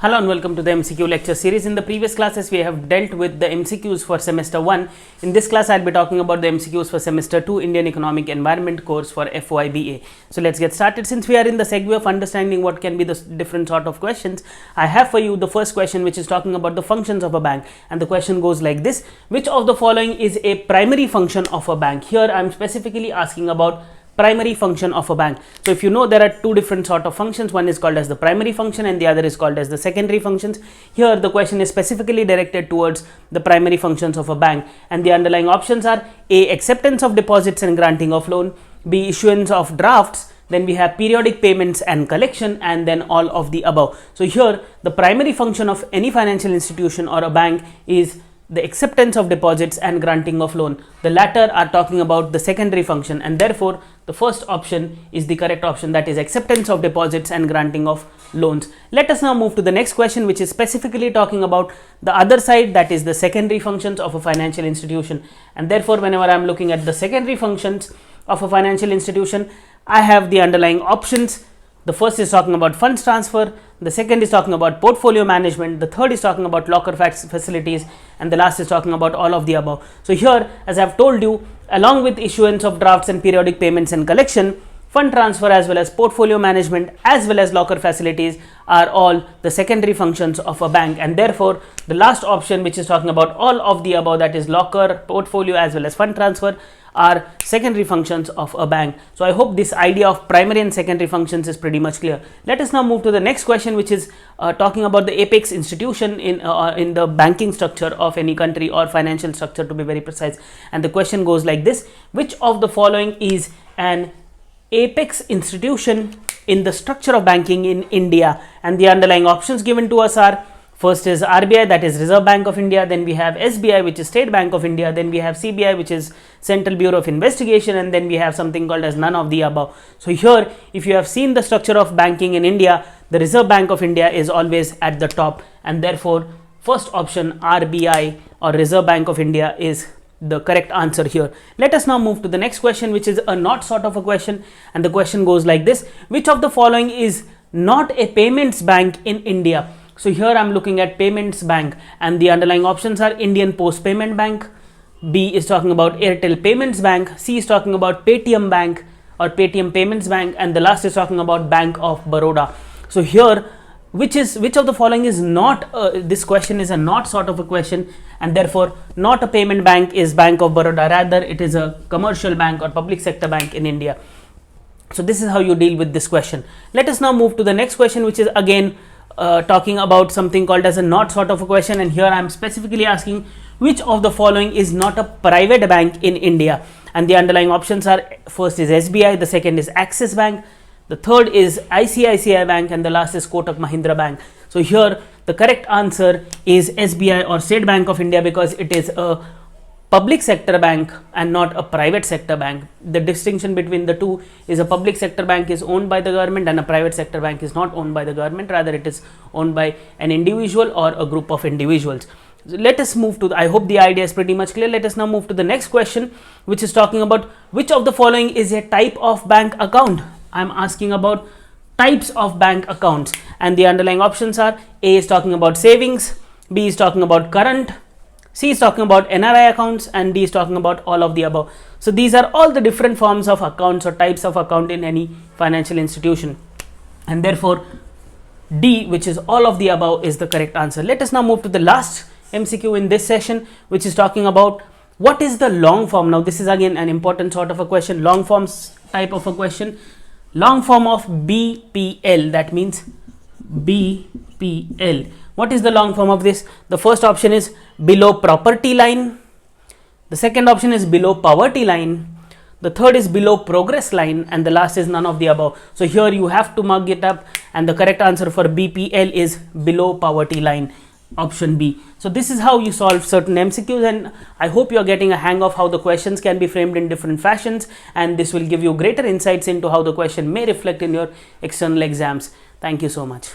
Hello and welcome to the MCQ lecture series. In the previous classes, we have dealt with the MCQs for semester 1. In this class, I'll be talking about the MCQs for semester 2 Indian Economic Environment course for FYBA. So let's get started. Since we are in the segue of understanding what can be the different sort of questions, I have for you the first question, which is talking about the functions of a bank. And the question goes like this: which of the following is a primary function of a bank? Here I'm specifically asking about primary function of a bank. So if you know, there are two different sort of functions. One is called as the primary function and the other is called as the secondary functions. Here the question is specifically directed towards the primary functions of a bank, and the underlying options are A, acceptance of deposits and granting of loan, B, issuance of drafts, then we have periodic payments and collection, and then all of the above. So here the primary function of any financial institution or a bank is the acceptance of deposits and granting of loan. The latter are talking about the secondary function, and therefore the first option is the correct option, that is acceptance of deposits and granting of loans. Let us now move to the next question, which is specifically talking about the other side, that is the secondary functions of a financial institution. And therefore whenever I am looking at the secondary functions of a financial institution, I have the underlying options. The first is talking about funds transfer, the second is talking about portfolio management, the third is talking about locker facilities, and the last is talking about all of the above. So here, as I have told you, along with issuance of drafts and periodic payments and collection, fund transfer as well as portfolio management as well as locker facilities are all the secondary functions of a bank, and therefore the last option, which is talking about all of the above, that is locker, portfolio as well as fund transfer, are secondary functions of a bank. So I hope this idea of primary and secondary functions is pretty much clear. Let us now move to the next question, which is talking about the apex institution in the banking structure of any country or financial structure, to be very precise. And the question goes like this: which of the following is an apex institution in the structure of banking in India? And the underlying options given to us are: first is RBI, that is Reserve Bank of India, then we have SBI, which is State Bank of India, then we have CBI, which is Central Bureau of Investigation, and then we have something called as none of the above. So here, if you have seen the structure of banking in India, the Reserve Bank of India is always at the top, and therefore first option, RBI or Reserve Bank of India, is the correct answer here. Let us now move to the next question, which is a not sort of a question, and the question goes like this: which of the following is not a payments bank in India? So here I am looking at payments bank, and the underlying options are Indian Post Payment Bank, B is talking about Airtel Payments Bank, C is talking about Paytm Bank or Paytm Payments Bank, and the last is talking about Bank of Baroda. So here, which of the following is not this question is a not sort of a question, and therefore not a payment bank is Bank of Baroda, rather it is a commercial bank or public sector bank in India. So this is how you deal with this question. Let us now move to the next question, which is again talking about something called as a not sort of a question, and here I am specifically asking which of the following is not a private bank in India. And the underlying options are: first is SBI, the second is Axis Bank, the third is ICICI Bank, and the last is Kotak Mahindra Bank. So here the correct answer is SBI or State Bank of India, because it is a public sector bank and not a private sector bank. The distinction between the two is a public sector bank is owned by the government and a private sector bank is not owned by the government, rather it is owned by an individual or a group of individuals. So let us move to I hope the idea is pretty much clear. Let us now move to the next question, which is talking about which of the following is a type of bank account. I am asking about types of bank accounts, and the underlying options are: A is talking about savings, B is talking about current, C is talking about NRI accounts, and D is talking about all of the above. So these are all the different forms of accounts or types of account in any financial institution, and therefore D, which is all of the above, is the correct answer. Let us now move to the last MCQ in this session, which is talking about what is the long form. Now this is again an important sort of a question, long forms type of a question. Long form of BPL, that means BPL. What is the long form of this? The first option is below property line, the second option is below poverty line, the third is below progress line, and the last is none of the above. So here you have to mug it up, and the correct answer for BPL is below poverty line, option B. So this is how you solve certain MCQs, and I hope you are getting a hang of how the questions can be framed in different fashions, and this will give you greater insights into how the question may reflect in your external exams. Thank you so much.